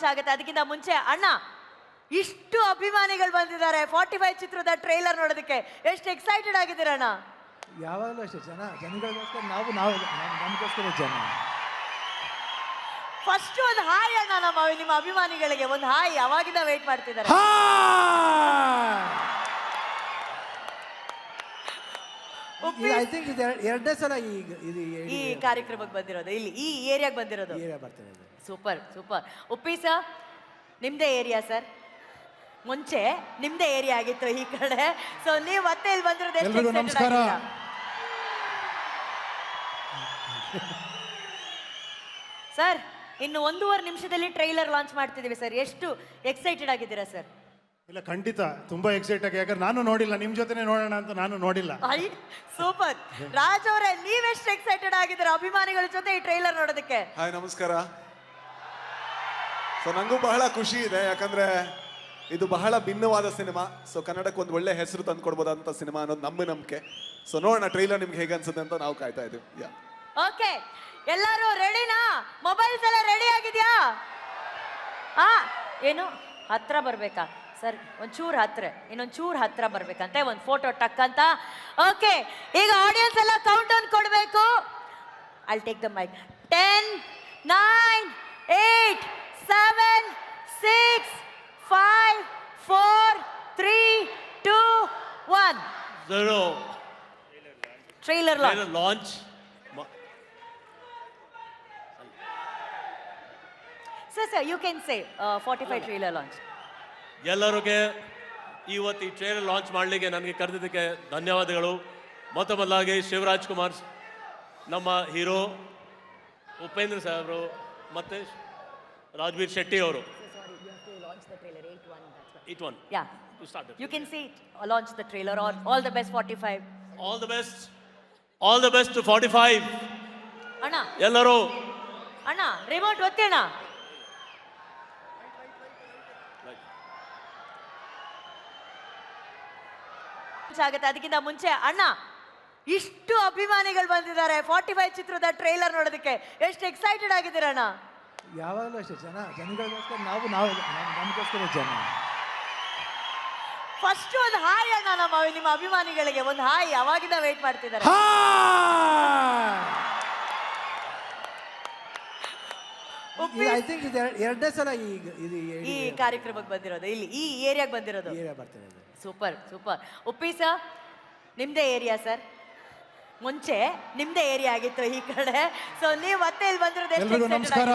Confidence ಆಗುತ್ತೆ. ಅದಕ್ಕಿಂತ ಮುಂಚೆ ಅಣ್ಣ, ಇಷ್ಟು ಅಭಿಮಾನಿಗಳು ಬಂದಿದ್ದಾರೆ 45 ಚಿತ್ರದ ಟ್ರೈಲರ್ ನೋಡೋದಕ್ಕೆ. ಎಷ್ಟು ಎಕ್ಸೈಟೆಡ್ ಆಗಿದ್ದೀರಣ್ಣ? ಯಾವಾಗಲೂ ಅಷ್ಟೇ, ಜನಗಳಿಗೋಸ್ಕರ ನಾವು ನಮಗೋಸ್ಕರ ಜನ. ಫಸ್ಟ್ ಒಂದು ಹಾಯ್ ಅಣ್ಣ ನಿಮ್ಮ ಅಭಿಮಾನಿಗಳಿಗೆ, ಒಂದು ಹಾಯ್. ಅವಾಗಿಂದ ವೇಟ್ ಮಾಡ್ತಿದ್ದಾರೆ. ಐ ಥಿಂಕ್ ಇದು ಎರಡನೇ ಸಲ ಈ ಕಾರ್ಯಕ್ರಮಕ್ಕೆ ಬಂದಿರೋದು, ಇಲ್ಲಿ ಈ ಏರಿಯಾಗೆ ಬಂದಿರೋದು. ಬರ್ತಿರೋದು. Super super. ಉಪ್ಪಿ ಸರ್, ನಿಮ್ದೇ ಏರಿಯಾ ಸರ್? ಮುಂಚೆ ನಿಮ್ದೇ ಏರಿಯಾ ಆಗಿತ್ತು ಈ ಕಡೆ, ಸೊ ನೀವು ಮತ್ತೆ ಇಲ್ಲಿ ಬಂದಿರೋದು. ಎಲ್ರಿಗೂ ನಮಸ್ಕಾರ. ಸರ್, ಇನ್ನು 1.5 ನಿಮಿಷದಲ್ಲಿ ಟ್ರೈಲರ್ ಲಾಂಚ್ ಮಾಡ್ತಿದ್ದೀವಿ ಸರ್. ಎಷ್ಟು ಎಕ್ಸೈಟೆಡ್ ಆಗಿದ್ದೀರಾ ಸರ್? ಇಲ್ಲ, ಖಂಡಿತ ತುಂಬಾ ಎಕ್ಸೈಟ್ ಆಗಿ, ಯಾಕಂದ್ರೆ ನಾನು ನೋಡಿಲ್ಲ, ನಿಮ್ ಜೊತೆನೆ ನೋಡೋಣ ಅಂತ ನಾನು ನೋಡಿಲ್ಲ. ಸೂಪರ್. ರಾಜ್ ಅವರೇ, ನೀವೆಷ್ಟು ಎಕ್ಸೈಟೆಡ್ ಆಗಿದ್ದೀರಾ ಅಭಿಮಾನಿಗಳ ಜೊತೆ ಈ ಟ್ರೈಲರ್ ನೋಡೋದಕ್ಕೆ? ಹಾಯ್, ನಮಸ್ಕಾರ. ಸೊ ನಂಗೂ ಬಹಳ ಖುಷಿ ಇದೆ, ಯಾಕಂದ್ರೆ ಇದು ಬಹಳ ಭಿನ್ನವಾದ ಸಿನಿಮಾ. ಸೊ ಕನ್ನಡಕ್ಕೆ ಒಂದು ಒಳ್ಳೆ ಹೆಸರು ತಂದು ಕೊಡ್ಬೋದಂತ ಸಿನಿಮಾ ಅನ್ನೋದು ನಮ್ಮ ನಂಬಿಕೆ. ಸೊ ನೋಡೋಣ ಟ್ರೈಲರ್ ನಿಮ್ಗೆ ಹೇಗೆ ಅನ್ಸುತ್ತೆ ಅಂತ ನಾವು ಕಾಯ್ತಾ ಇದೀವಿ. ಓಕೆ, ಎಲ್ಲರೂ ರೆಡಿನಾ? ಮೊಬೈಲ್ಸ್ ಎಲ್ಲ ರೆಡಿ ಆಗಿದ್ಯಾ? ಏನು ಹತ್ರ ಬರ್ಬೇಕಾ ಸರ್? ಒಂಚೂರು ಹತ್ರ, ಇನ್ನೊಂಚೂರು ಹತ್ರ ಬರ್ಬೇಕಂತೆ, ಒಂದು ಫೋಟೋ ಟಕ್ ಅಂತ. ಓಕೆ, ಈಗ ಆಡಿಯನ್ಸ್ ಎಲ್ಲ ಕೌಂಟ್ ಡೌನ್ ಕೊಡಬೇಕು. I take the mic. 10, 9, 8, 7, 6, 5, 4, 3, 2, 1. Zero. Trailer launch. Sir, you can say 45 trailer launch. ಎಲ್ಲರಿಗೆ ಇವತ್ತು ಈ ಟ್ರೈಲರ್ ಲಾಂಚ್ ಮಾಡಲಿಕ್ಕೆ ನನಗೆ ಕರೆದಿದ್ದಕ್ಕೆ ಧನ್ಯವಾದಗಳು. ಮೊದಲಾಗಿ ಶಿವರಾಜ್ ಕುಮಾರ್, ನಮ್ಮ ಹೀರೋ ಉಪೇಂದ್ರ ಸಾಹೇಬರು, ಮತ್ತು ರಾಜ್ಬೀರ್ ಶೆಟ್ಟಿ ಅವರು. 8-1. Yeah. To start it. You can see it, launch the trailer. All the best 45. All the best. All the best to 45. ಅಣ್ಣ, ಎಲ್ಲರೂ ಅಣ್ಣ ರಿಮೋಟ್ ಒತ್ತಿ ಅಣ್ಣ. ಆಗುತ್ತೆ. ಅದಕ್ಕಿಂತ ಮುಂಚೆ ಅಣ್ಣ, ಇಷ್ಟು ಅಭಿಮಾನಿಗಳು ಬಂದಿದ್ದಾರೆ 45 ಚಿತ್ರದ ಟ್ರೈಲರ್ ನೋಡೋದಕ್ಕೆ. ಎಷ್ಟು ಎಕ್ಸೈಟೆಡ್ ಆಗಿದ್ದೀರಣ್ಣ? ಯಾವಾಗಲೂ ಅಷ್ಟೇ, ಜನಗಳಿಗೋಸ್ಕರ ನಾವು ನಮಗೋಸ್ಕರ ಜನ. ಫಸ್ಟ್ ಒಂದು ಹಾಯ್ ಅಣ್ಣ ನಿಮ್ಮ ಅಭಿಮಾನಿಗಳಿಗೆ, ಒಂದು ಹಾಯ್. ಅವಾಗಿಂದ ವೇಟ್ ಮಾಡ್ತಿದ್ದಾರೆ. ಐ ಥಿಂಕ್ ಇದು ಎರಡನೇ ಸಲ ಈ ಕಾರ್ಯಕ್ರಮಕ್ಕೆ ಬಂದಿರೋದು, ಇಲ್ಲಿ ಈ ಏರಿಯಾಗೆ ಬಂದಿರೋದು. ಬರ್ತಿರೋದು. Super super. ಉಪ್ಪಿ ಸರ್, ನಿಮ್ದೇ ಏರಿಯಾ ಸರ್? ಮುಂಚೆ ನಿಮ್ದೇ ಏರಿಯಾ ಆಗಿತ್ತು ಈ ಕಡೆ, ಸೊ ನೀವು ಮತ್ತೆ ಇಲ್ಲಿ ಬಂದಿರೋದು. ಎಲ್ರಿಗೂ ಎಷ್ಟು ನಮಸ್ಕಾರ.